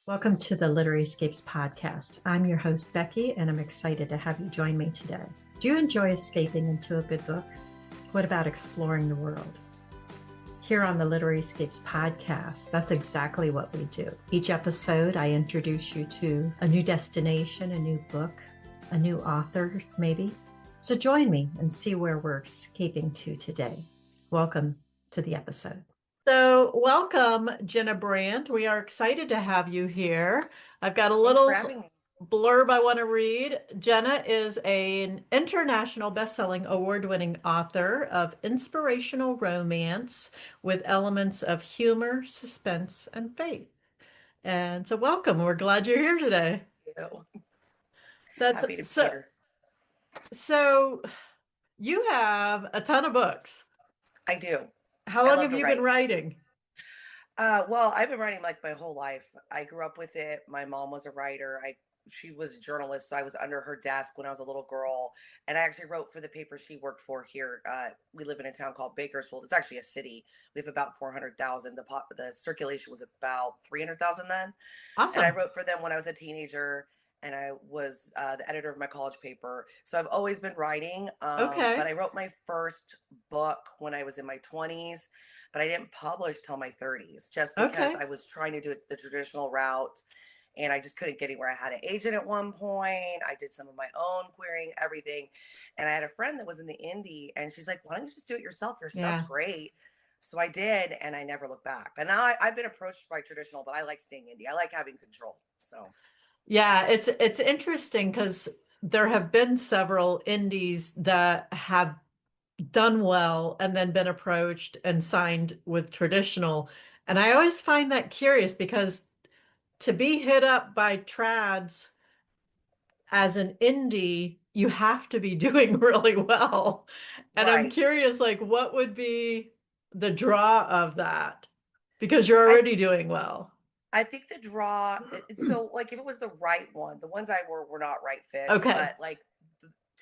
Welcome to the Literary Escapes podcast. I'm your host, Becky, and I'm excited to have you join me today. Do you enjoy escaping into a good book? What about exploring the world? Here on the Literary Escapes podcast, that's exactly what we do. Each episode, I introduce you to a new destination, a new book, a new author, maybe. So join me and see where we're escaping to today. Welcome to the episode. So, welcome, Jenna Brandt. We are excited to have you here. I've got a Thanks for little having me. blurb I want to read. Jenna is an international best-selling, award-winning author of inspirational romance with elements of humor, suspense, and faith. And so, welcome. We're glad you're here today. You. That's Happy to be so. here. So, you have a ton of books. I do. How I long love have to you been write. writing? Well, I've been writing like my whole life. I grew up with it. My mom was a writer. She was a journalist, so I was under her desk when I was a little girl, and I actually wrote for the paper she worked for here. We live in a town called Bakersfield. It's actually a city. We have about 400,000. The circulation was about 300,000 then, and I Awesome. wrote for them when I was a teenager. And I was the editor of my college paper. So I've always been writing. But Okay. I wrote my first book when I was in my 20s, but I didn't publish till my 30s just because Okay. I was trying to do it the traditional route and I just couldn't get anywhere. I had an agent at one point. I did some of my own querying, everything. And I had a friend that was in the indie and she's like, why don't you just do it yourself? Your stuff's Yeah. great. So I did, and I never looked back. And now I've been approached by traditional, but I like staying indie. I like having control. So Yeah, it's interesting because there have been several indies that have done well and then been approached and signed with traditional. And I always find that curious because to be hit up by trads as an indie, you have to be doing really well. And I'm right. curious, like, what would be the draw of that? Because you're I already doing well. I think the draw, so like if it was the right one, the ones I were not right fits, Okay. but like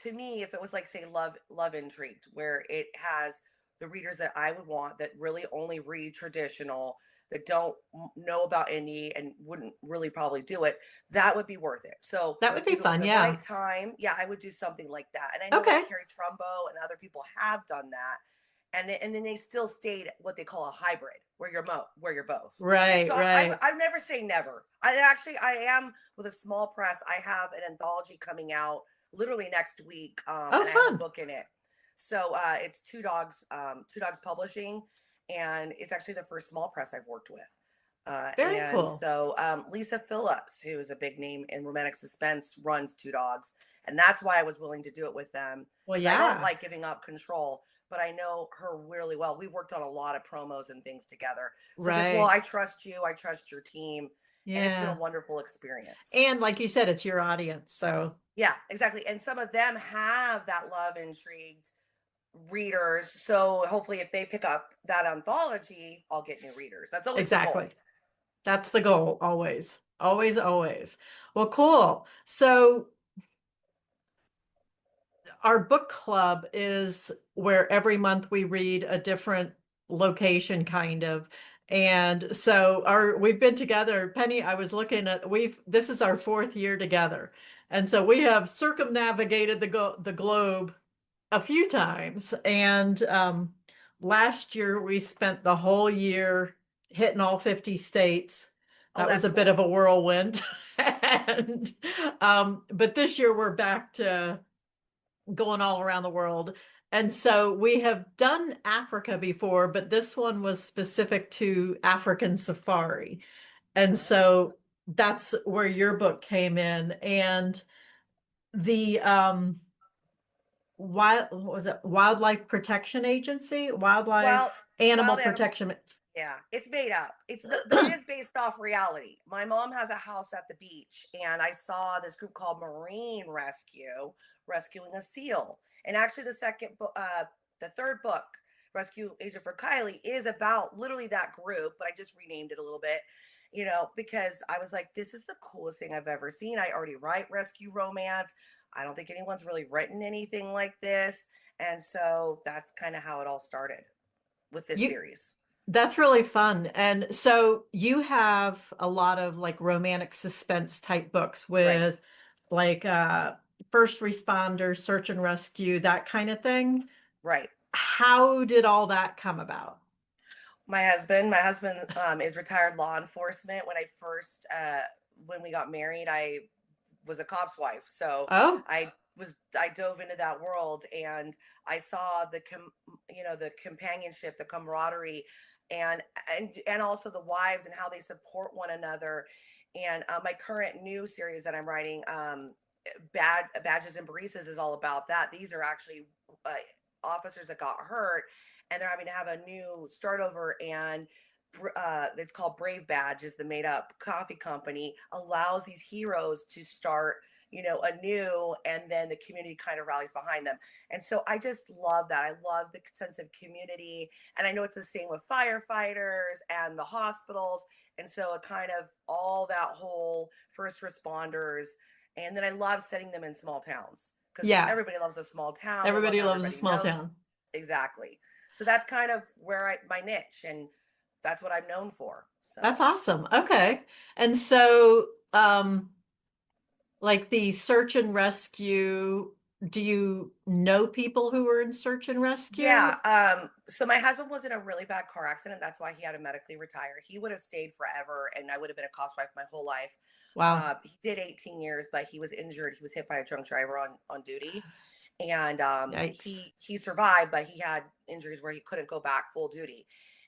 to me, if it was like say Love Intrigued, where it has the readers that I would want that really only read traditional, that don't know about indie and wouldn't really probably do it, that would be worth it. So That would be if it was fun. the Yeah. right time, yeah, I would do something like that. And I know like Okay. Carrie Trumbo and other people have done that, and then they still stayed what they call a hybrid, where you're both. Right, So right. I never say never. I am with a small press. I have an anthology coming out literally next week, Oh, and I have a fun. book in it. So it's Two Dogs Publishing, and it's actually the first small press I've worked with. Very And cool. so Lisa Phillips, who is a big name in romantic suspense, runs Two Dogs, and that's why I was willing to do it with them Well, because I don't yeah. like giving up control, but I know her really well. We've worked on a lot of promos and things together, so it's like, well, Right. I trust you, I trust your team, and it's been a Yeah. wonderful experience. And like you said, it's your audience. So Yeah, exactly. And some of them have that love intrigued readers. So hopefully if they pick up that anthology, I'll get new readers. That's always the exactly. goal. That's the goal, always. Always, always. Well, cool. So our book club is where every month we read a different location kind of. And so we've been together, Penny, I was looking at this is our fourth year together. And so we have circumnavigated the globe a few times. And last year we spent the whole year hitting all 50 states. Oh, That was that's a bit of cool. a whirlwind. And but this year we're back to going all around the world. And so we have done Africa before, but this one was specific to African safari. And Oh, so that's where your book came in. And the what was it? Wildlife Protection Agency, wild, Wildlife Animal wild animal. Protection. Yeah, it's made up. It's not, but it is based off reality. My mom has a house at the beach, and I saw this group called Marine Rescue rescuing a seal. And actually, the third book, Rescue Agent for Kylie, is about literally that group, but I just renamed it a little bit. Because I was like, this is the coolest thing I've ever seen. I already write rescue romance. I don't think anyone's really written anything like this. And so that's kind of how it all started with this You series. That's really fun. And so you have a lot of like romantic suspense type books Right, with like first responders, search and rescue, that kind of thing. right. How did all that come about? My husband is retired law enforcement. When we got married, I was a cop's wife. So Oh, I dove into that world, and I saw the companionship, the camaraderie, and and also the wives and how they support one another. And my current new series that I'm writing, Bad Badges and Baristas, is all about that. These are actually uh, officers that got hurt, and they're having to have a new start over. And it's called Brave Badge, is the made up coffee company, allows these heroes to start, anew, and then the community kind of rallies behind them. And so I just love that. I love the sense of community, and I know it's the same with firefighters and the hospitals. And so it kind of all that whole first responders, and then I love setting them in small towns because yeah. everybody loves a small town. They love Everybody how loves a everybody small knows. town. Exactly. So that's kind of where my niche, and that's what I'm known for. That's So awesome. Okay. And so, like the search and rescue, do you know people who were in search and yeah. rescue? So my husband was in a really bad car accident. That's why he had to medically retire. He would have stayed forever, and I would have been a cop's wife my whole life. Wow. He did 18 years, but he was injured. He was hit by a drunk driver on duty, and Yikes. he survived, but he had injuries where he couldn't go back full duty.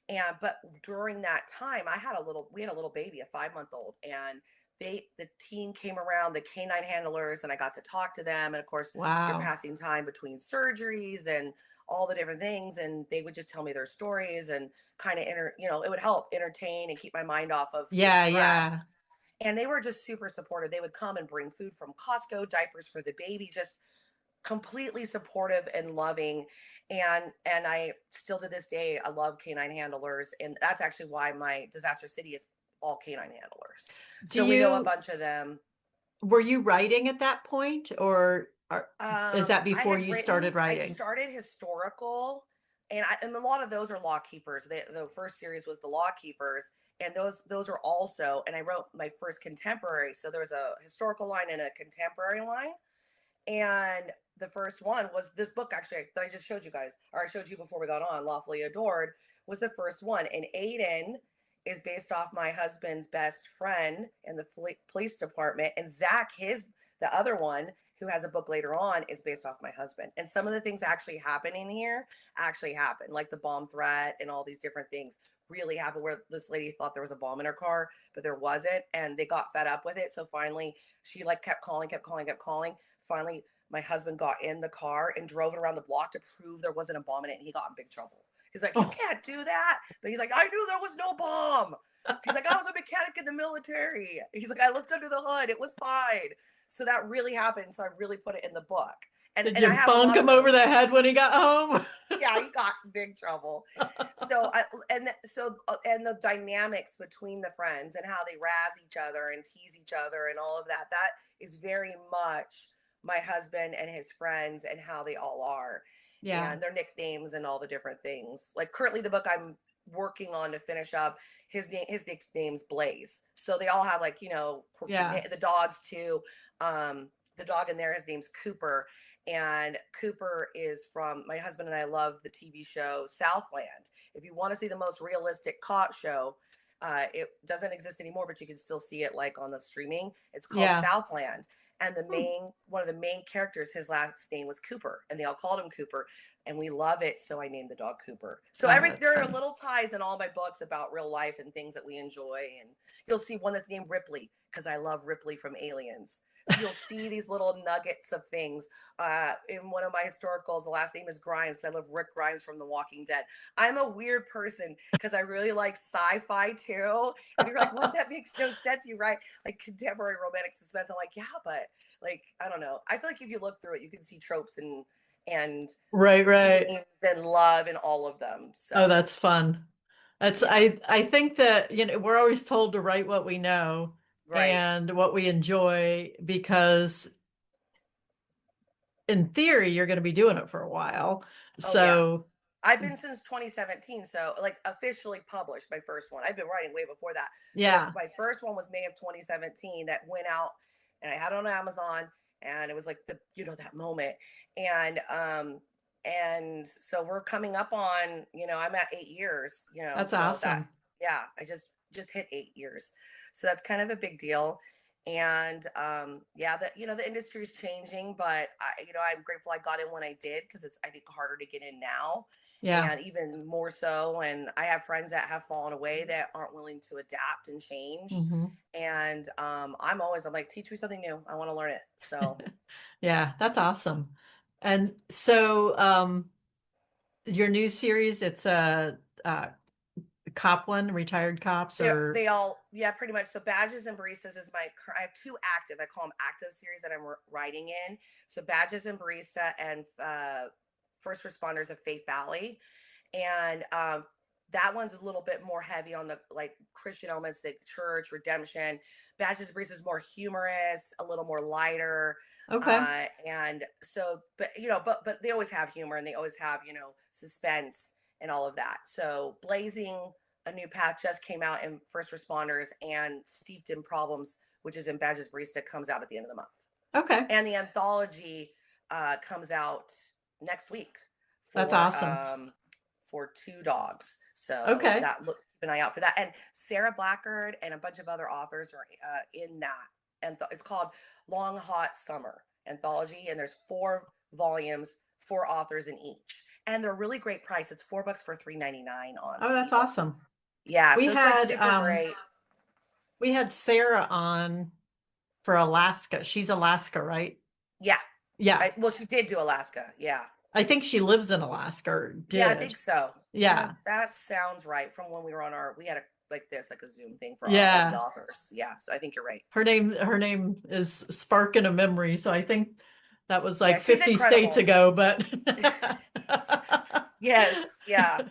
And but during that time, we had a little baby, a 5-month old, and the team came around, the canine handlers, and I got to talk to them. And of course, you're Wow. passing time between surgeries and all the different things, and they would just tell me their stories and kind of it would help entertain and keep my mind off of the Yeah, stress. yeah. And they were just super supportive. They would come and bring food from Costco, diapers for the baby, just completely supportive and loving. And I still, to this day, I love canine handlers, and that's actually why my disaster city is all canine handlers. Do So we know a you, bunch of them. were you writing at that point is that I before had you written, started I writing? started historical, and a lot of those are law keepers. The first series was the law keepers, and those are also. And I wrote my first contemporary, so there was a historical line and a contemporary line. And the first one was this book, actually, that I just showed you guys, or I showed you before we got on, Lawfully Adored, was the first one. And Aiden is based off my husband's best friend in the police department. And Zach, the other one, who has a book later on, is based off my husband. And some of the things actually happening here actually happened, like the bomb threat and all these different things really happened, where this lady thought there was a bomb in her car, but there wasn't. And they got fed up with it. So finally, she like kept calling, kept calling, kept calling. Finally, my husband got in the car and drove it around the block to prove there wasn't a bomb in it, and he got in big trouble. He's like, "You Oh, can't do that." But he's like, "I knew there was no bomb." He's like, "I was a mechanic in the military." He's like, "I looked under the hood. It was fine." So that really happened. So I really put it in the book. And did and you I have a bonk lot of him over those. the head when he got home? Yeah, he got in big trouble. And the dynamics between the friends and how they razz each other and tease each other and all of that, that is very much my husband and his friends and how they all are, Yeah, and their nicknames and all the different things. Like currently the book I'm working on to finish up, his nickname's Blaze. So they all have like, quirky yeah, the dogs too. The dog in there, his name's Cooper, and Cooper is from, my husband and I love the TV show Southland. If you want to see the most realistic cop show, it doesn't exist anymore, but you can still see it like on the streaming. It's called yeah. Southland. And Hmm. one of the main characters, his last name was Cooper, and they all called him Cooper. And we love it, so I named the dog Cooper. So Oh, that's there are funny. little ties in all my books about real life and things that we enjoy. And you'll see one that's named Ripley because I love Ripley from Aliens. So you'll see these little nuggets of things. In one of my historicals, the last name is Grimes because I love Rick Grimes from The Walking Dead. I'm a weird person because I really like sci-fi too. And you're like, what? That makes no sense. You write like contemporary romantic suspense. I'm like, yeah, but like, I don't know. I feel like if you look through it, you can see tropes and Right, right. themes and love in all of them. Oh, So that's fun. That's yeah, I think that, we're always told to write what we know right. and what we enjoy because in theory you're going to be doing it for a while. Oh yeah, So I've been since 2017, so like officially published my first one. I've been writing way before that, but Yeah. my first one was May of 2017 that went out, and I had it on Amazon, and it was like the that moment, and so we're coming up on I'm at 8 years, That's so that awesome. yeah, I just hit 8 years, so that's kind of a big deal. And yeah, the industry is changing, but I'm grateful I got in when I did, because it's, I think, harder to get in now, Yeah. and even more so. And I have friends that have fallen away that aren't willing to adapt and change. Hmm. And I'm like, teach me something new. I want to learn it. So Yeah, that's awesome. And so, your new series, it's a cop one, retired cops, or they all, yeah, pretty much. So Badges and Baristas is I have two active, I call them active series that I'm writing in. So Badges and Barista, and First Responders of Faith Valley. And that one's a little bit more heavy on the like Christian elements, the church redemption. Badges and Baristas is more humorous, a little more lighter. okay. And so, but but they always have humor, and they always have suspense and all of that. So Blazing a New Path just came out in First Responders, and Steeped in Problems, which is in Badges Barista, comes out at the end of the month. Okay. And the anthology comes out next week That's awesome. for Two Dogs. So Okay. that, look, keep an eye out for that. And Sarah Blackard and a bunch of other authors are in that. And it's called Long Hot Summer Anthology, and there's 4 volumes, 4 authors in each, and they're really great price. It's $4 for $3.99 on Oh, that's ebook. awesome. Yeah, We so it's like had super great. we had Sarah on for Alaska. She's Alaska, right? Yeah. Yeah. Well, she did do Alaska. Yeah. I think she lives in Alaska, or Yeah, I did. think so. Yeah, Yeah. that sounds right. From when we were on we had like a Zoom thing for all the Yeah. authors. Yeah, so I think you're right. Her name is sparking a memory. So I think that was Yeah, like she's 50 states incredible. ago, but Yes, yeah.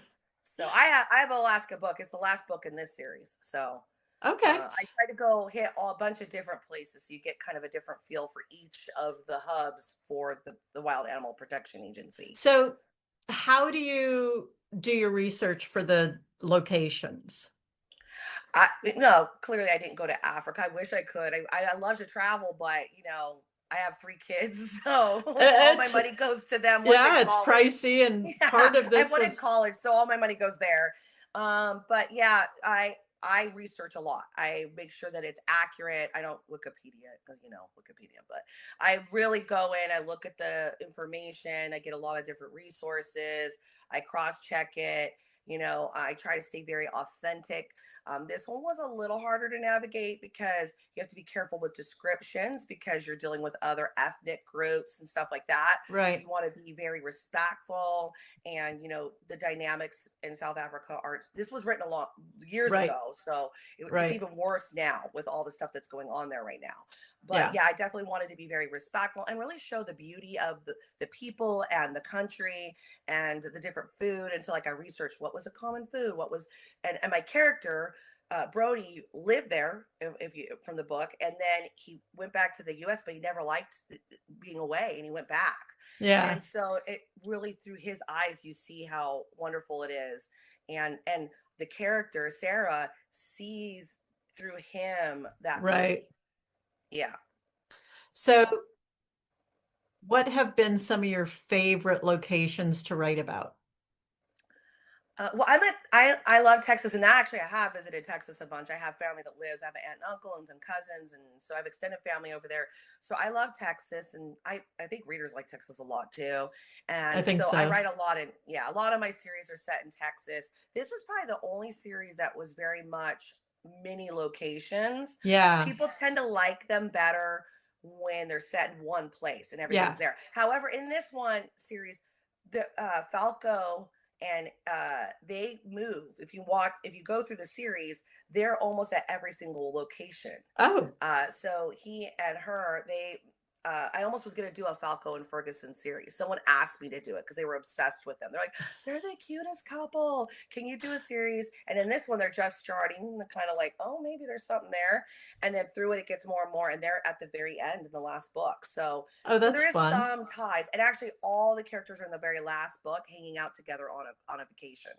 So I have an Alaska book. It's the last book in this series. So okay. I try to go hit a bunch of different places, so you get kind of a different feel for each of the hubs for the Wild Animal Protection Agency. So how do you do your research for the locations? No, clearly I didn't go to Africa. I wish I could. I love to travel, but I have 3 kids, so all my It's money goes to them. One's in Yeah, it's college. pricey, and Yeah, part of I have this one in was college, so all my money goes there. But yeah, I research a lot. I make sure that it's accurate. I don't Wikipedia, because Wikipedia, but I really go in. I look at the information. I get a lot of different resources. I cross check it. I try to stay very authentic. This one was a little harder to navigate, because you have to be careful with descriptions, because you're dealing with other ethnic groups and stuff like that. So right. you want to be very respectful. And the dynamics in South Africa aren't. This was written a lot years Right. ago, so it's Right. even worse now with all the stuff that's going on there right now. But Yeah. yeah, I definitely wanted to be very respectful and really show the beauty of the people and the country and the different food. And so, like, I researched what was a common food, what was, and my character, Brody, lived there, if you from the book, and then he went back to the U.S., but he never liked being away, and he went back. Yeah. And so it really, through his eyes, you see how wonderful it is, and the character Sarah sees through him that Right. beauty. Yeah. So So what have been some of your favorite locations to write about? well, I love Texas, and actually I have visited Texas a bunch. I have family that lives. I have an aunt and uncle and some cousins, and so I have extended family over there. So I love Texas, and I think readers like Texas a lot too. I And think so I so. write a lot in, yeah, a lot of my series are set in Texas. This is probably the only series that was very much mini locations. Yeah. People tend to like them better when they're set in one place and Yeah. everything's there. However, in this one series, the Falco and they move. If you go through the series, they're almost at every single location. Oh, So he and her, they I almost was going to do a Falco and Ferguson series. Someone asked me to do it because they were obsessed with them. They're like, they're the cutest couple. Can you do a series? And in this one, they're just starting, kind of like, oh, maybe there's something there. And then through it gets more and more. And they're at the very end in the last book. Oh, So that's there is fun. some ties. And actually, all the characters are in the very last book, hanging out together on a vacation.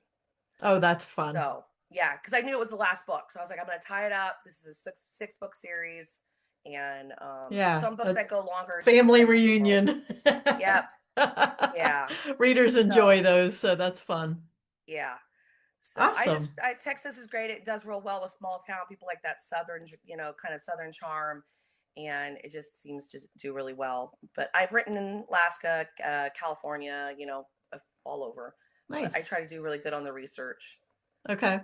Oh, that's fun. So yeah, because I knew it was the last book, so I was like, I'm gonna tie it up. This is a six book series, and Yeah, some books a that go longer. It just family depends on the world. reunion. Yep. Yeah. Readers enjoy So those, so that's fun. yeah. So Awesome. Texas is great. It does real well with small town people, like that southern, kind of southern charm, and it just seems to do really well. But I've written in Alaska, California, all over. But I Nice. try to do really good on the research. Okay.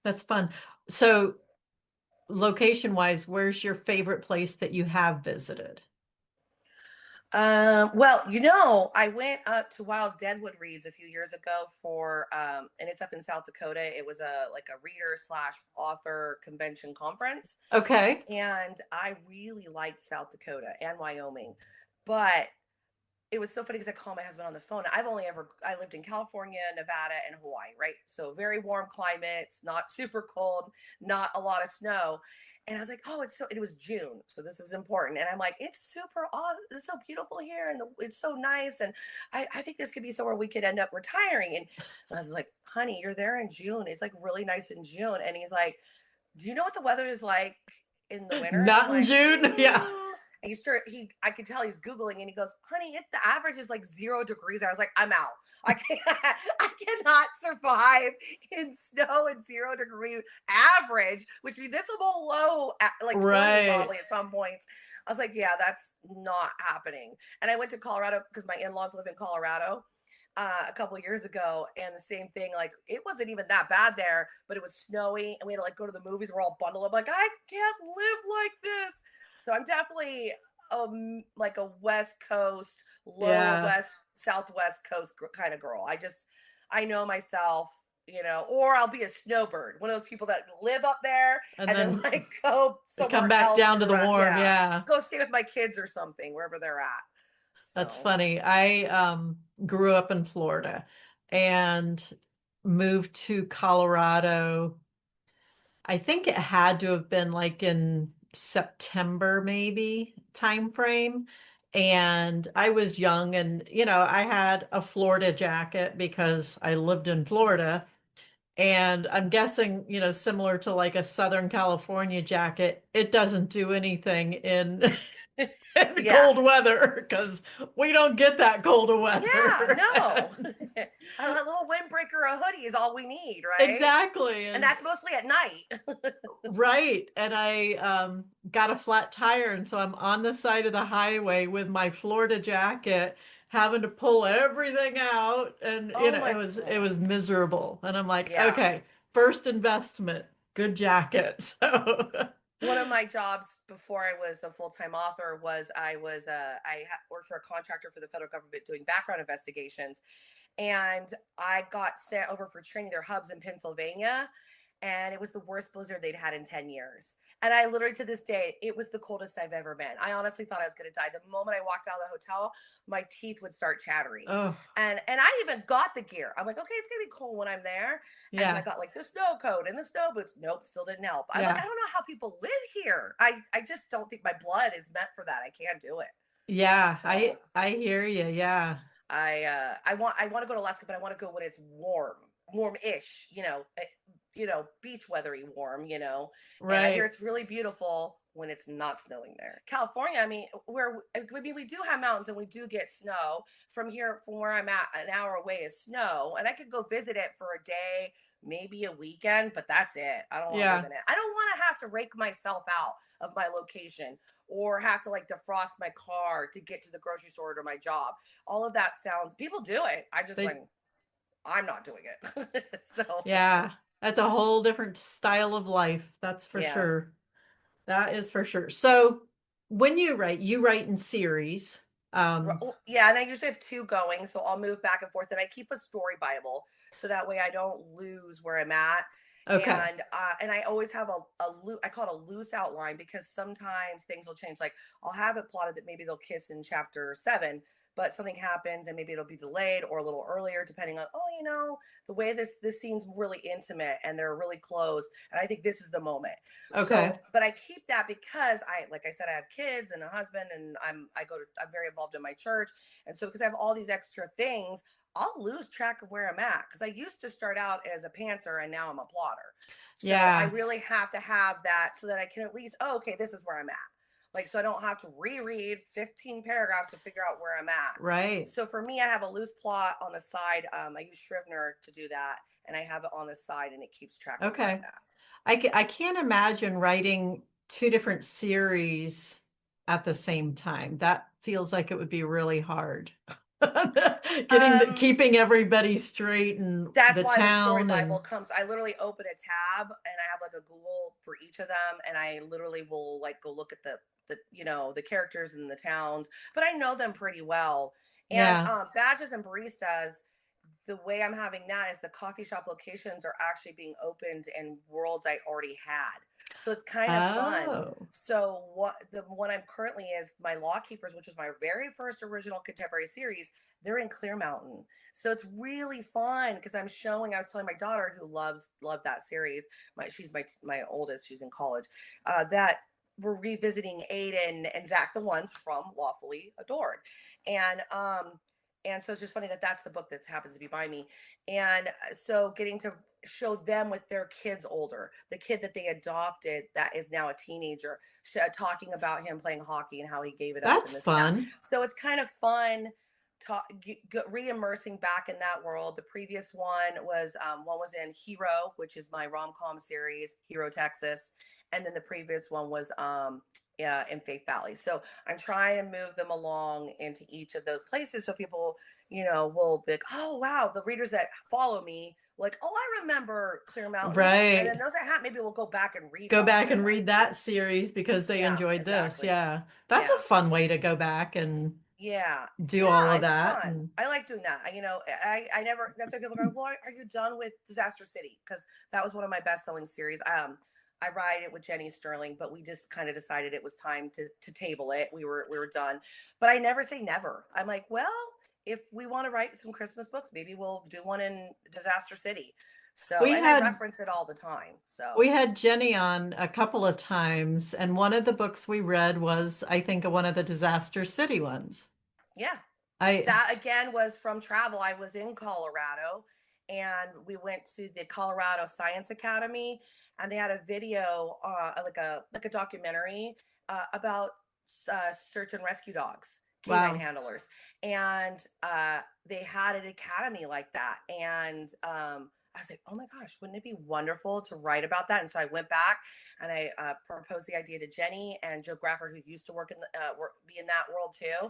That's fun. So, location wise, where's your favorite place that you have visited? Well, I went up to Wild Deadwood Reads a few years ago and it's up in South Dakota. It was a reader slash author convention conference, Okay. and I really liked South Dakota and Wyoming, but it was so funny because I called my husband on the phone. I lived in California, Nevada, and Hawaii, right? So very warm climates, not super cold, not a lot of snow. And I was like, oh, it was June. So this is important. And I'm like, it's super awesome. It's so beautiful here. And it's so nice. And I think this could be somewhere we could end up retiring. And I was like, honey, you're there in June. It's like really nice in June. And he's like, do you know what the weather is like in the winter? And I'm Not in like, June. Yeah. And I could tell he's Googling and he goes, honey, the average is like 0 degrees. I was like, I'm out. I can't, I cannot survive in snow and 0 degree average, which means it's a little low, like 20 Right. probably at some points. I was like, yeah, that's not happening. And I went to Colorado because my in-laws live in Colorado a couple years ago, and the same thing, like it wasn't even that bad there, but it was snowy and we had to like go to the movies. We're all bundled up, like I can't live like this. So I'm definitely like a West Coast, lower Yeah. West, Southwest Coast kind of girl. I know myself, or I'll be a snowbird, one of those people that live up there And and then then like go come somewhere back else down for to the the rest. warm. Yeah, Yeah. go stay with my kids or something wherever they're at. That's So funny. I grew up in Florida and moved to Colorado. I think it had to have been like in September, maybe time frame. And I was young and, I had a Florida jacket because I lived in Florida. And I'm guessing, similar to like a Southern California jacket, it doesn't do anything in, in yeah. cold weather because we don't get that cold of Yeah, weather. no. A little windbreaker, a hoodie is all we need, right? Exactly. And And that's mostly at night. right. And I got a flat tire. And so I'm on the side of the highway with my Florida jacket, having to pull everything out. And, Oh it my was God. miserable. And I'm like, Yeah. okay, first investment, good jacket. So One of my jobs before I was a full-time author was worked for a contractor for the federal government doing background investigations, and I got sent over for training their hubs in Pennsylvania, and it was the worst blizzard they'd had in 10 years. And I literally, to this day, it was the coldest I've ever been. I honestly thought I was going to die. The moment I walked out of the hotel, my teeth would start chattering. oh, And I even got the gear. I'm like, okay, it's going to be cold when I'm there. And so I yeah. got like the snow coat and the snow boots. Nope, still didn't help. I'm like, I Yeah. don't know how people live here. I just don't think my blood is meant for that. I can't do it. Yeah, So I hear you. Yeah. I want to go to Alaska, but I want to go when it's warm-ish, beach weathery warm, And I hear Right. it's really beautiful when it's not snowing there. California, we do have mountains and we do get snow. From where I'm at, an hour away is snow, and I could go visit it for a day, maybe a weekend, but that's it. I don't want to live Yeah. in it. I don't want to have to rake myself out of my location or have to like defrost my car to get to the grocery store or to my job. All of that sounds, people do it. They I'm not doing it. So yeah. That's a whole different style of life. That's for yeah. sure. That is for sure. So when you write in series. Yeah, and I usually have two going, so I'll move back and forth, and I keep a story Bible so that way I don't lose where I'm at. Okay. And I always have I call it a loose outline, because sometimes things will change. Like, I'll have it plotted that maybe they'll kiss in chapter 7, but something happens and maybe it'll be delayed or a little earlier, depending on, oh, the way this scene's really intimate and they're really close, and I think this is the moment. Okay. So, but I keep that because like I said, I have kids and a husband, and I'm very involved in my church, and so because I have all these extra things, I'll lose track of where I'm at, because I used to start out as a pantser and now I'm a plotter. So I Yeah. really have to have that so that I can at least, oh, okay, this is where I'm at. Like, so I don't have to reread 15 paragraphs to figure out where I'm at. Right. So for me, I have a loose plot on the side. I use Scrivener to do that, and I have it on the side, and it keeps track of where I'm Okay. at. I can't imagine writing two different series at the same time. That feels like it would be really hard. Um, Keeping everybody straight and that's the why the story town Bible and comes. I literally open a tab and I have like a Google for each of them, and I literally will like go look at the characters and the towns, but I know them pretty well. And yeah. badges and baristas, the way I'm having that is the coffee shop locations are actually being opened in worlds I already had. So it's kind of fun. Oh, So what the one I'm currently is my Law Keepers, which was my very first original contemporary series. They're in Clear Mountain. So it's really fun because I was telling my daughter, who loved that series. She's my oldest, she's in college, that we're revisiting Aiden and Zach, the ones from Lawfully Adored. And and so it's just funny that that's the book that happens to be by me. And so getting to show them with their kids older, the kid that they adopted that is now a teenager, talking about him playing hockey and how he gave it up that's and this and that. fun. So it's kind of fun re-immersing back in that world. The previous one was in Hero, which is my rom-com series, Hero Texas, and then the previous one was in Faith Valley. So I'm trying to move them along into each of those places so people, will be like, oh wow, the readers that follow me, like, oh, I remember Clear Mountain. And then Right. those that have, maybe we'll go back and read Go about back Clear and Mountain. read that series because they Yeah, enjoyed this. exactly. Yeah. That's a Yeah. fun way to go back and Yeah. do all Yeah, of it's that. fun. And I like doing that. I never, that's why people go, well, are you done with Disaster City? Because that was one of my best selling series. I write it with Jenny Sterling, but we just kind of decided it was time to table it. We were done. But I never say never. I'm like, well, if we want to write some Christmas books, maybe we'll do one in Disaster City. So, we and I had reference it all the time. So we had Jenny on a couple of times, and one of the books we read was, I think, one of the Disaster City ones. yeah, I that again was from travel. I was in Colorado, and we went to the Colorado Science Academy, and they had a video, like a documentary about search and rescue dogs, canine wow. handlers, and they had an academy like that, and I was like, oh my gosh, wouldn't it be wonderful to write about that? And so I went back and I proposed the idea to Jenny and Joe Grafford, who used to be in that world too.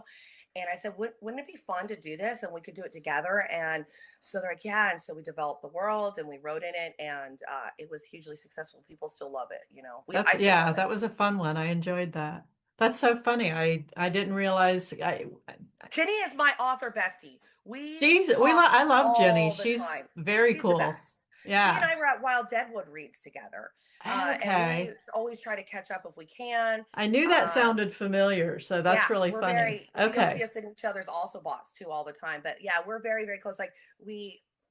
And I said, wouldn't it be fun to do this? And we could do it together. And so they're like, yeah. And so we developed the world and we wrote in it, and it was hugely successful. People still love it. I still Yeah, love it. that was a fun one. I enjoyed that. That's so funny. I didn't realize Jenny is my author bestie. We talk I love Jenny. all the She's time. very She's the cool. best. She and Yeah. I were at Wild Deadwood reads together. And we Okay. always try to catch up if we can. I knew that Um, sounded familiar, so that's yeah, really funny. you'll see Okay. us in each other's also bots too all the time. But yeah, we're very, very close. Like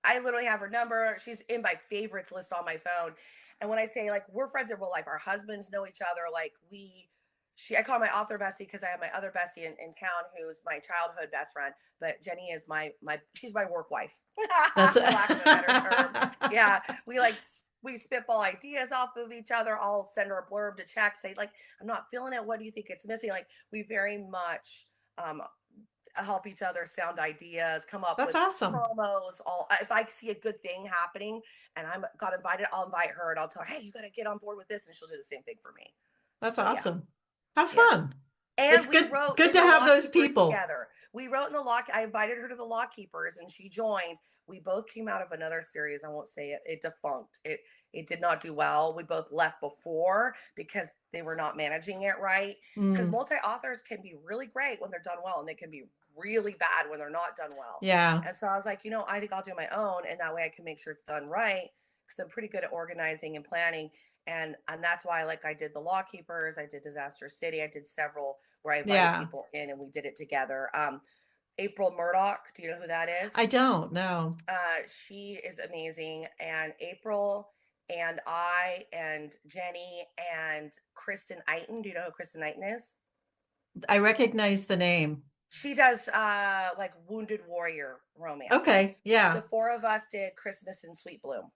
I literally have her number. She's in my favorites list on my phone. And when I say like we're friends in real life, our husbands know each other. I call her my author bestie because I have my other bestie in town who's my childhood best friend. But Jenny is she's my work wife, That's for lack of a better term. Yeah, we spitball ideas off of each other. I'll send her a blurb to check, say like, I'm not feeling it. What do you think it's missing? Like we very much um, help each other sound ideas, come up That's with awesome. promos. All if I see a good thing happening and I'm got invited, I'll invite her and I'll tell her, hey, you got to get on board with this, and she'll do the same thing for me. That's So yeah, awesome. Have yeah. fun. It's And we good wrote good in to the have Law those Keepers people. together. We wrote in the Law. I invited her to the Law Keepers, and she joined. We both came out of another series. I won't say it. It defunct. It did not do well. We both left before because they were not managing it right. Because Mm, multi authors can be really great when they're done well, and they can be really bad when they're not done well. yeah. And so I was like, I think I'll do my own, and that way I can make sure it's done right. because I'm pretty good at organizing and planning. And that's why I did the Law Keepers, I did Disaster City, I did several where I invited Yeah. people in and we did it together. April Murdoch, do you know who that is? I don't know. She is amazing. And April and I and Jenny and Kristen Eiton. Do you know who Kristen Eiton is? I recognize the name. She does like Wounded Warrior romance. Okay. Yeah. The four of us did Christmas in Sweet Bloom.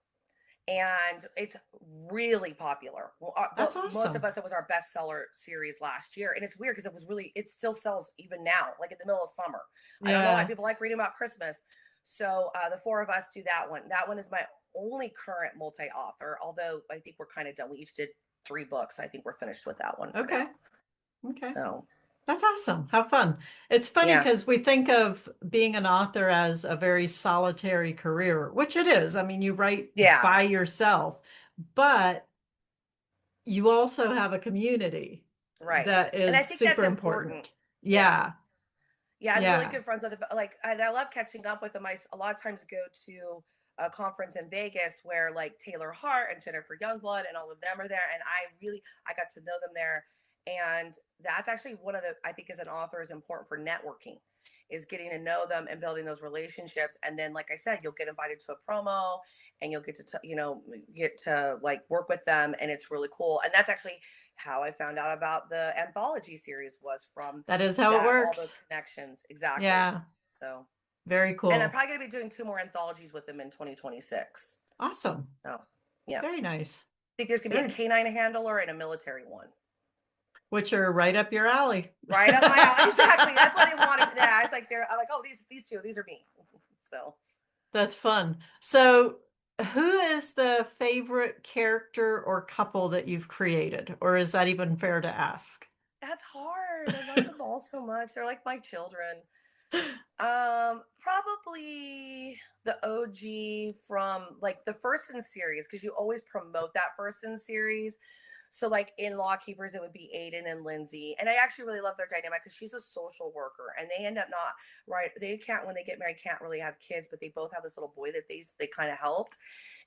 And it's really popular. Well, That's most of awesome. us, it was our bestseller series last year, and it's weird because it still sells even now, like in the middle of summer. I don't know why Yeah. people like reading about Christmas. So the four of us do that one. That one is my only current multi-author, although I think we're kind of done. We each did 3 books. I think we're finished with that one for Okay. now. Okay. So That's awesome. How fun. It's funny yeah, because we think of being an author as a very solitary career, which it is. I mean, you write yeah, by yourself, but you also have a community right. that And I is think that's super important. important. Yeah. Yeah. Yeah, I'm really Yeah. good friends with them. Like, and I love catching up with them. I a lot of times go to a conference in Vegas where like Taylor Hart and Jennifer Youngblood and all of them are there, and I got to know them there, and that's actually one of the I think as an author is important for networking, is getting to know them and building those relationships, and then like I said, you'll get invited to a promo, and you'll get to get to like work with them, and it's really cool, and that's actually how I found out about the anthology series was from That is how it that all those works. connections exactly. Yeah. So, Very and I'm cool. probably going to be doing 2 more anthologies with them in 2026. Awesome. So, yeah, I Very nice. think there's going to be a Very, canine handler and a military one. which are right up your alley. Right up my alley. Exactly. That's what they wanted. Yeah, it's like I'm like, oh, these two, these are me. So That's fun. So, who is the favorite character or couple that you've created? Or is that even fair to ask? that's hard. I love them all so much. They're like my children. Probably the OG from like the first in series because you always promote that first in series. So like in Law Keepers, it would be Aiden and Lindsay, and I actually really love their dynamic because she's a social worker, and they end up not right. They can't when they get married can't really have kids, but they both have this little boy that they kind of helped,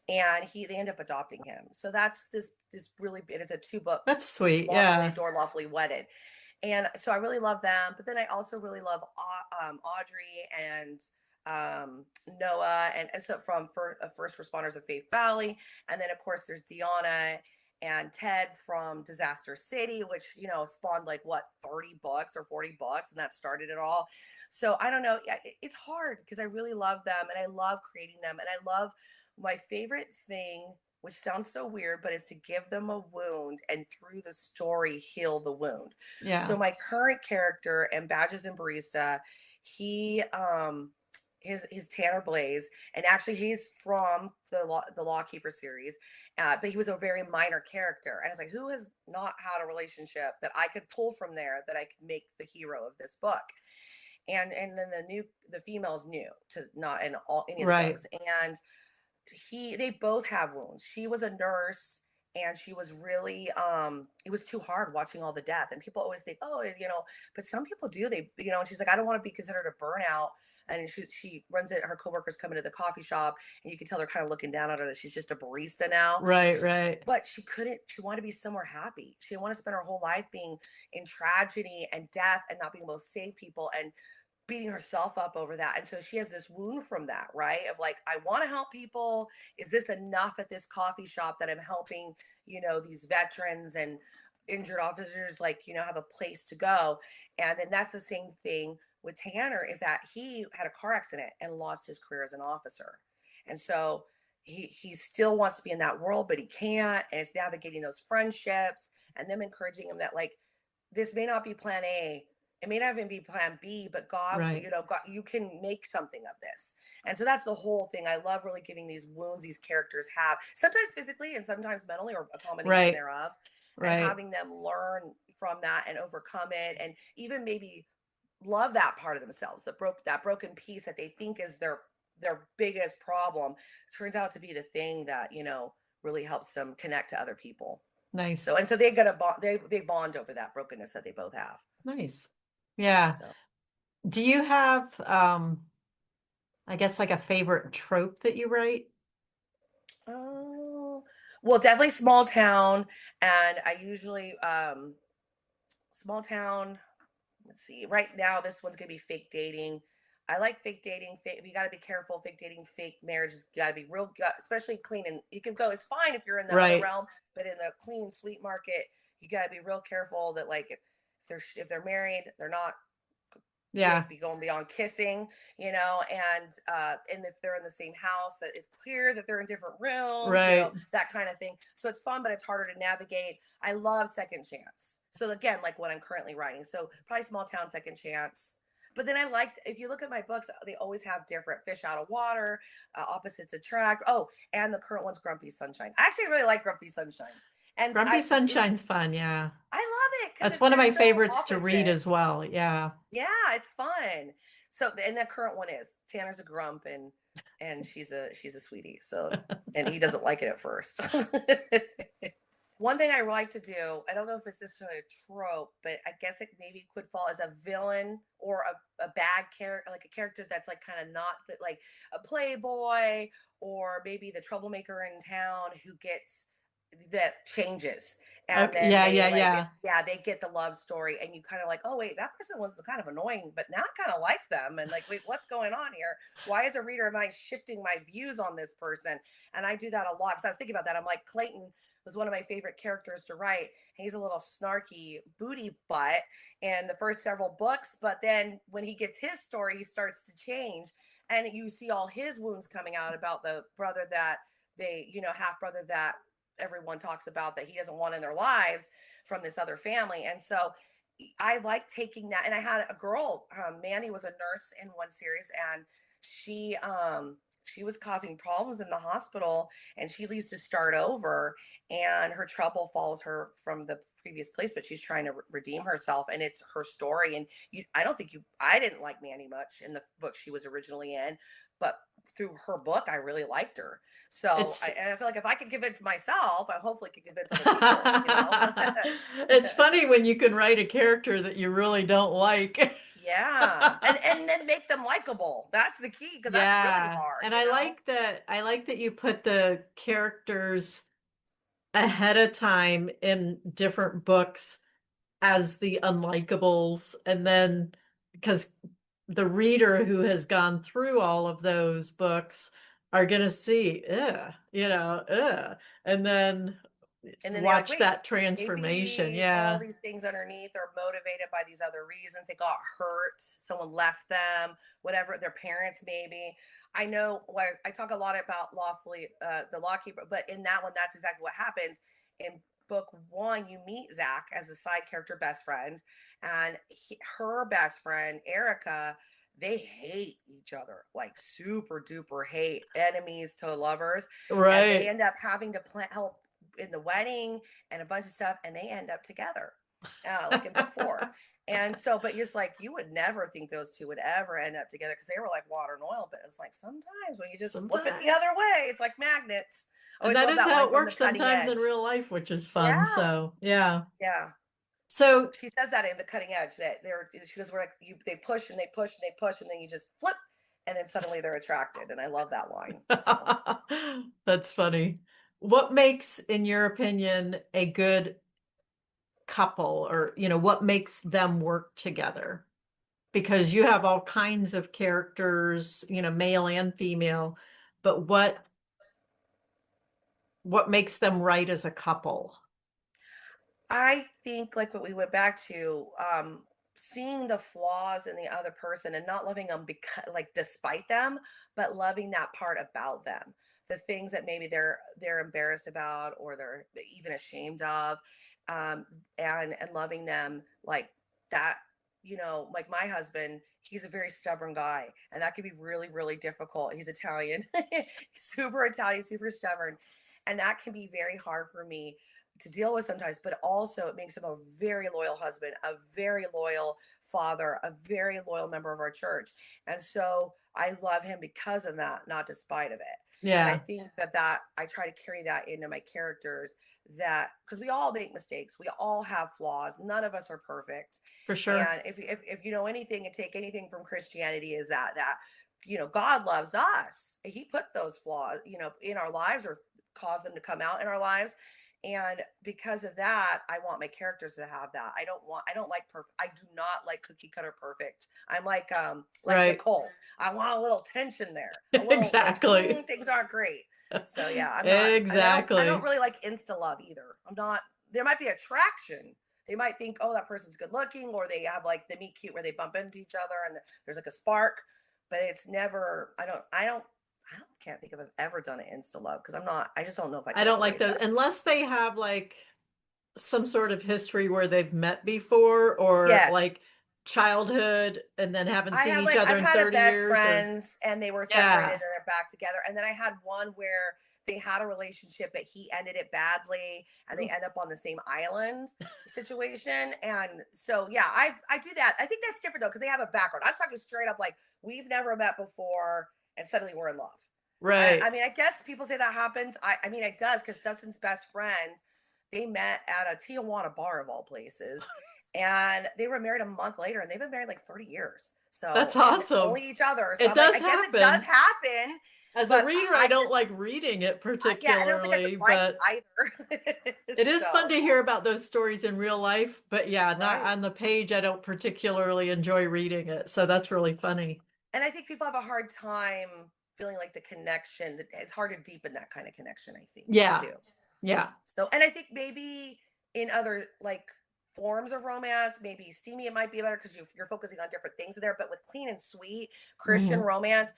and they end up adopting him. So that's this really it's a 2 books, That's sweet. Lawfully Yeah. Adored, Lawfully Wedded, and so I really love them. But then I also really love Audrey and Noah, and so from First Responders of Faith Valley, and then of course there's Deanna and Ted from Disaster City, which spawned like what 30 books or 40 books, and that started it all. So I don't know. It's hard because I really love them and I love creating them, and I love my favorite thing, which sounds so weird, but is to give them a wound and through the story heal the wound. Yeah. So my current character in Badges and Barista, he his Tanner Blaze, and actually he's from the Law Keeper series, but he was a very minor character, and I was like, who has not had a relationship that I could pull from there that I could make the hero of this book? And then the female's new to not in all any of the Right. books, and they both have wounds. She was a nurse and she was really it was too hard watching all the death, and people always think, oh, but some people do, and she's like, I don't want to be considered a burnout, and she runs it, her coworkers come into the coffee shop and you can tell they're kind of looking down at her that she's just a barista now, Right. Right. but she wanted to be somewhere happy. She didn't want to spend her whole life being in tragedy and death and not being able to save people and beating herself up over that. And so she has this wound from that, right? Of like, I want to help people. Is this enough at this coffee shop that I'm helping, these veterans and injured officers, like, have a place to go? And then that's the same thing with Tanner, is that he had a car accident and lost his career as an officer. And so he still wants to be in that world, but he can't. And it's navigating those friendships and them encouraging him that like, this may not be plan A, it may not even be plan B, but God, Right. God, you can make something of this. And so that's the whole thing. I love really giving these wounds these characters have, sometimes physically and sometimes mentally, or a combination Right. thereof, and Right. having them learn from that and overcome it, and even maybe love that part of themselves, that broken piece that they think is their biggest problem, turns out to be the thing that really helps them connect to other people. Nice. So, and so they get a bond, they bond over that brokenness that they both have. Nice. Yeah. So Do you have, I guess, like a favorite trope that you write? Oh, well, definitely small town, and I usually small town. Let's see. Right now, this one's gonna be fake dating. I like fake dating. You got to be careful. Fake dating, fake marriages. You got to be real, especially clean. And you can go. It's fine if you're in the other Right. realm, but in the clean, sweet market, you got to be real careful that like if they're married, they're not Yeah. be going beyond kissing, and if they're in the same house, that it's clear that they're in different rooms, Right. that kind of thing. So it's fun, but it's harder to navigate. I love second chance. So again, like what I'm currently writing, so probably small town second chance. But then I liked, if you look at my books, they always have different fish out of water, opposites attract. Oh, and the current one's Grumpy Sunshine. I actually really like Grumpy Sunshine, and Grumpy Sunshine's fun. Yeah. I love it because That's one of they're my so favorites to read opposite. as well. Yeah. Yeah, it's fun. So and the current one is Tanner's a grump and she's a sweetie. So and he doesn't like it at first. One thing I like to do, I don't know if it's necessarily a trope, but I guess it maybe could fall as a villain or a bad character, like a character that's like kind of not, but like a playboy or maybe the troublemaker in town who gets that changes, and Okay. then Yeah. they Yeah. like Yeah. it's yeah, they get the love story and you kind of like, oh wait, that person was kind of annoying, but now I kind of like them, and like, wait, what's going on here? Why is a reader of mine shifting my views on this person? And I do that a lot because I was thinking about that. I'm like, Clayton was one of my favorite characters to write. He's a little snarky booty butt in the first several books, but then when he gets his story, he starts to change, and you see all his wounds coming out about the brother that half brother that everyone talks about that he doesn't want in their lives from this other family. And so I like taking that. And I had a girl, Manny was a nurse in one series, and she was causing problems in the hospital, and she leaves to start over, and her trouble follows her from the previous place, but she's trying to redeem herself, and it's her story. And I didn't like Manny much in the book she was originally in, but through her book I really liked her. So It's I feel like if I could convince myself, I hopefully could convince other people. it's funny when you can write a character that you really don't like. Yeah, and then make them likable. That's the key because that's really Yeah. hard, And you know. I like that you put the characters ahead of time in different books as the unlikables, and then because the reader who has gone through all of those books are going to see and then And then they're like, watch wait, that transformation. maybe all Yeah. these things underneath are motivated by these other reasons. They got hurt, someone left them, whatever, their parents maybe. I know I talk a lot about lawfully the law keeper, but in that one, that's exactly what happens. In book one, you meet Zach as a side character best friend, and her best friend, Erica, they hate each other, like super duper hate, enemies to lovers, and they Right. end up having to help in the wedding and a bunch of stuff, and they end up together, like in book four. And so, but just like you would never think those two would ever end up together because they were like water and oil. But it's like sometimes when you just flip it the Sometimes. other way, it's like magnets. I And always that love is that how line it from The works Cutting sometimes in Edge. real life, which is fun. Yeah, So, yeah. yeah. So, She says that in The Cutting Edge that she goes, we're like they push and they push and they push and then you just flip, and then suddenly they're attracted. And I love that line. So that's funny. What makes, in your opinion, a good couple, or, what makes them work together? Because you have all kinds of characters, male and female, but what makes them right as a couple? I think like what we went back to, seeing the flaws in the other person and not loving them because like despite them, but loving that part about them. The things that maybe they're embarrassed about or they're even ashamed of, um, and loving them like that. Like my husband, he's a very stubborn guy, and that can be really, really difficult. He's Italian, super Italian, super stubborn, and that can be very hard for me to deal with sometimes, but also it makes him a very loyal husband, a very loyal father, a very loyal member of our church. And so I love him because of that, not despite of it. And I Yeah, think that I try to carry that into my characters, that because we all make mistakes, we all have flaws, none of us are perfect. for sure. And if you know anything and take anything from Christianity, is that God loves us. He put those flaws, in our lives, or cause them to come out in our lives. And because of that, I want my characters to have that. I don't like perfect. I do not like cookie cutter perfect. I'm like Right. Nicole. I want a little tension there. A little like Exactly. things aren't great. So yeah, I'm not, and I don't Exactly. really like insta love either. I'm not, there might be attraction. They might think, oh, that person's good looking, or they have like the meet cute where they bump into each other and there's like a spark, but it's never, can't think of I've ever done an insta love because I just don't know if I I could don't ever like read those that. unless they have like some sort of history where they've met before or Yes. like childhood and then haven't I seen had each like other I've in had a 30 best years or friends and they were separated yeah. and they're back together. And then I had one where they had a relationship but he ended it badly and they Oof. end up on the same island situation. And so yeah, I do that. I think that's different though, because they have a background. I'm talking straight up like we've never met before and suddenly we're in love. I Right. mean, I guess people say that happens. I mean, it does because Dustin's best friend, they met at a Tijuana bar of all places, and they were married a month later, and they've been married like 30 years. That's So, and awesome. only each other. So It I'm like, does I guess it does happen. happen, As a but reader, I I don't just, like reading it yeah, I don't think I could particularly, write but either. it is fun So, to hear about those stories in real life. But yeah, not right. on the page. I don't particularly enjoy reading it. So that's really funny. And I think people have a hard time feeling like the connection, that it's hard to deepen that kind of connection, I think, Yeah. too. Yeah. So, and I think maybe in other like forms of romance, maybe steamy, it might be better because you're focusing on different things in there. But with clean and sweet Christian Hmm. romance,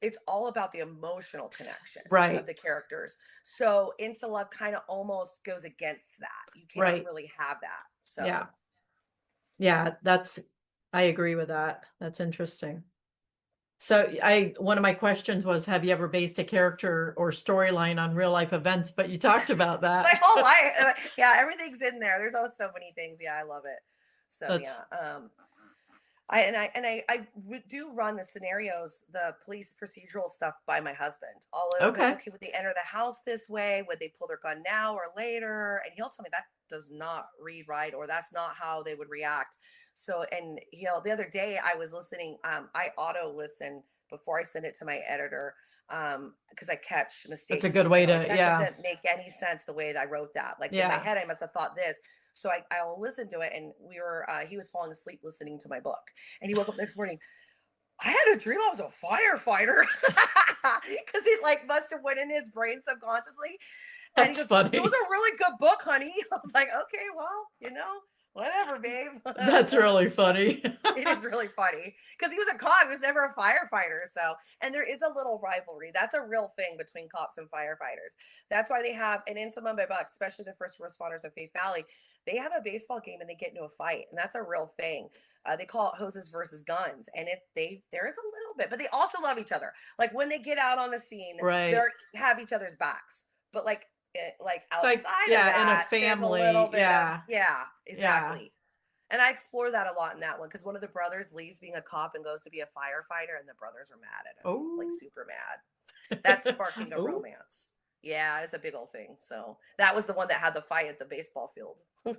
it's all about the emotional connection of Right. the characters. So insta love kind of almost goes against that. You can't Right. really have that. Yeah. So Yeah. I agree with that. That's interesting. So one of my questions was, have you ever based a character or storyline on real life events? But you talked about my that. whole life, yeah, everything's in there. There's always so many things. Yeah, I love it. So That's yeah. Do run the scenarios, the police procedural stuff by my husband. I'll go, okay. okay, would they enter the house this way? Would they pull their gun now or later? And he'll tell me that does not read right, or that's not how they would react. So, and the other day I was listening, I auto listen before I send it to my editor, because I catch That's a good mistakes way and I'm like, to, that yeah. doesn't make any sense the way that I wrote that. Like in my Yeah. head, I must have thought this. So I'll listen to it. And he was falling asleep listening to my book. And he woke up next morning. I had a dream I was a firefighter because he like must have went in his brain subconsciously. And he That's goes, "It was funny. a really good book, honey." I was like, "Okay, well, whatever, babe." That's really So funny. it is really funny because he was a cop. He was never a firefighter. So, and there is a little rivalry. That's a real thing between cops and firefighters. That's why they have, and in some of my books, especially the first responders of Faith Valley, they have a baseball game and they get into a fight, and that's a real thing. They call it hoses versus guns, and there is a little bit, but they also love each other. Like when they get out on the scene, they Right. have each other's backs. But like It's like, outside of yeah, in a that, there's a little family. bit of Yeah. yeah, Yeah. exactly. And I explore that a lot in that one because one of the brothers leaves being a cop and goes to be a firefighter, and the brothers are mad at him, like Oh. super mad. That's sparking a Oh. romance. Yeah, it's a big old thing. So that was the one that had the fight at the baseball field. Oh,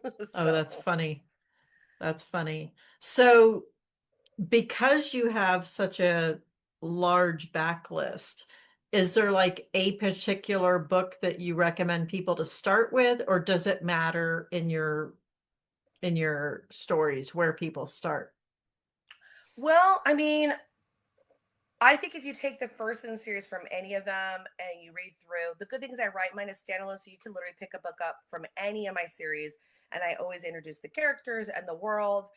that's So funny. That's funny. So because you have such a large backlist, is there like a particular book that you recommend people to start with, or does it matter in your stories where people start? well, I mean, I think if you take the first in the series from any of them and you read through, the good thing is I write mine as standalone, so you can literally pick a book up from any of my series, and I always introduce the characters and the world,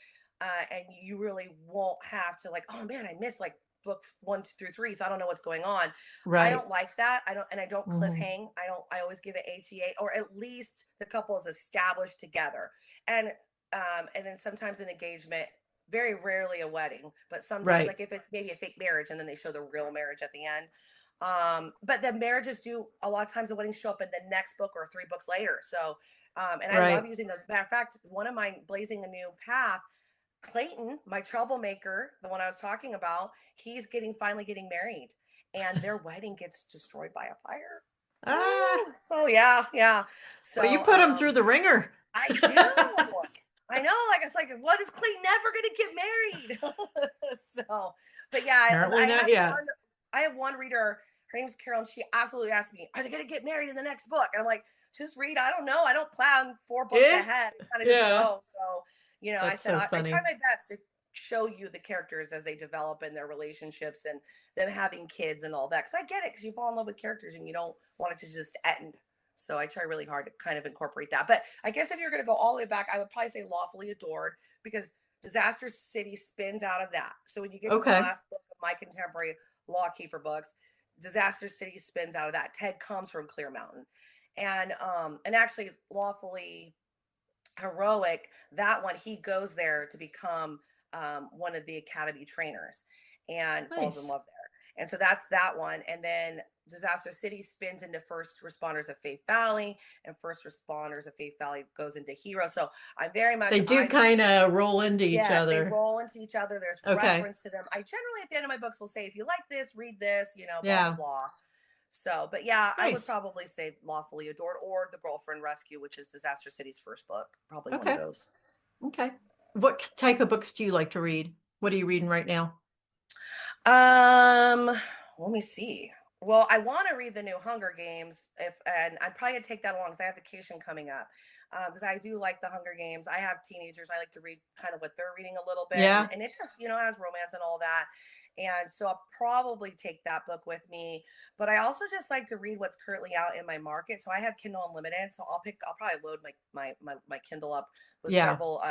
and you really won't have to like, oh man, I missed like book 1 through 3, so I don't know what's going on. I Right. don't like that. I don't Hmm. cliffhang. I don't. I always give it ATA, or at least the couple is established together, and and then sometimes an engagement, very rarely a wedding, but sometimes Right. like if it's maybe a fake marriage and then they show the real marriage at the end. But the marriages do a lot of times the weddings show up in the next book or 3 books later. So and I love Right. using those. Matter of fact, one of mine, Blazing a New Path, Clayton, my troublemaker, the one I was talking about, he's finally getting married, and their wedding gets destroyed by a fire. Ah, So yeah, yeah. well, you So put them through the ringer. I do. I know, like it's like, what is Clayton never gonna get married? So, but yeah, Apparently not yet. I have one reader. Her name's Carol, and she absolutely asked me, "Are they going to get married in the next book?" And I'm like, "Just read. I don't know. I don't plan 4 books Yeah. ahead. I kind of just Yeah. go." So, I That's said so I try funny. my best to show you the characters as they develop in their relationships and them having kids and all that. Because I get it, because you fall in love with characters and you don't want it to just end. So I try really hard to kind of incorporate that. But I guess if you're going to go all the way back, I would probably say Lawfully Adored, because Disaster City spins out of that. So when you get to the Okay. last book of my contemporary Lawkeeper books, Disaster City spins out of that. Ted comes from Clear Mountain. And actually Lawfully Heroic, that one, he goes there to become one of the academy trainers and falls in Nice. love there. And so that's that one. And then Disaster City spins into First Responders of Faith Valley, and First Responders of Faith Valley goes into Hero. So I'm very much, They do kind of roll into each yes, they other. roll into each other. There's Okay. reference to them. I generally at the end of my books will say, if you like this, read this, blah, blah, Yeah. blah. So, but yeah, I would Nice. probably say Lawfully Adored or The Girlfriend Rescue, which is Disaster City's first book. Probably one of Okay. those. Okay. What type of books do you like to read? What are you reading right now? Let me see. Well, I want to read the new Hunger Games, and I'd probably take that along because I have vacation coming up. Because I do like the Hunger Games. I have teenagers. I like to read kind of what they're reading a little bit, and, Yeah. and it just has romance and all that. And so I'll probably take that book with me. But I also just like to read what's currently out in my market. So I have Kindle Unlimited. So I'll probably load my Kindle up with Yeah. several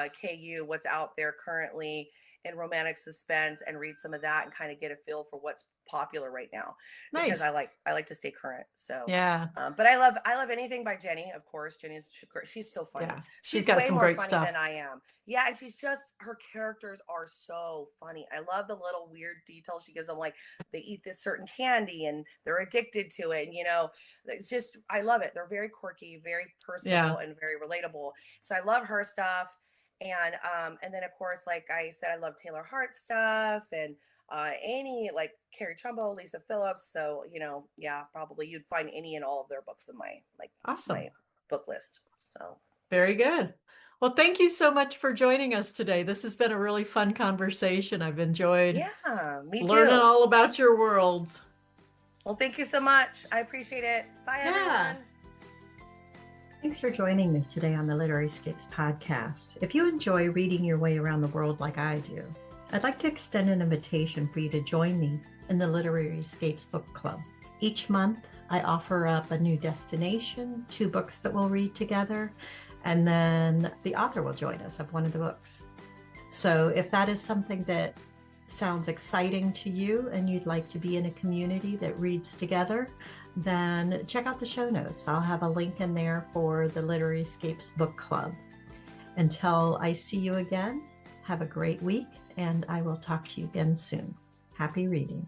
what's out there currently in romantic suspense, and read some of that and kind of get a feel for what's popular right now, because Nice. I like to stay current. So Yeah. but I love anything by Jenny, of course. She's so funny. Yeah. She's She's got way some more great funny stuff. than I am. Yeah, and her characters are so funny. I love the little weird details she gives them, like they eat this certain candy and they're addicted to it. And it's just, I love it. They're very quirky, very Yeah. personable, and very relatable. So I love her stuff. And then of course, like I said, I love Taylor Hart stuff, and Annie, like Carrie Trumbo, Lisa Phillips. So yeah, probably you'd find any and all of their books in Awesome. my book list. So Very good. Well, thank you so much for joining us today. This has been a really fun conversation. I've enjoyed yeah, me learning too. all about your worlds. Well, thank you so much. I appreciate it. Bye, Yeah. everyone. Thanks for joining me today on the Literary Escapes podcast. If you enjoy reading your way around the world like I do, I'd like to extend an invitation for you to join me in the Literary Escapes Book Club. Each month, I offer up a new destination, 2 books that we'll read together, and then the author will join us of one of the books. So if that is something that sounds exciting to you and you'd like to be in a community that reads together, then check out the show notes. I'll have a link in there for the Literary Escapes Book Club. Until I see you again, have a great week, and I will talk to you again soon. Happy reading.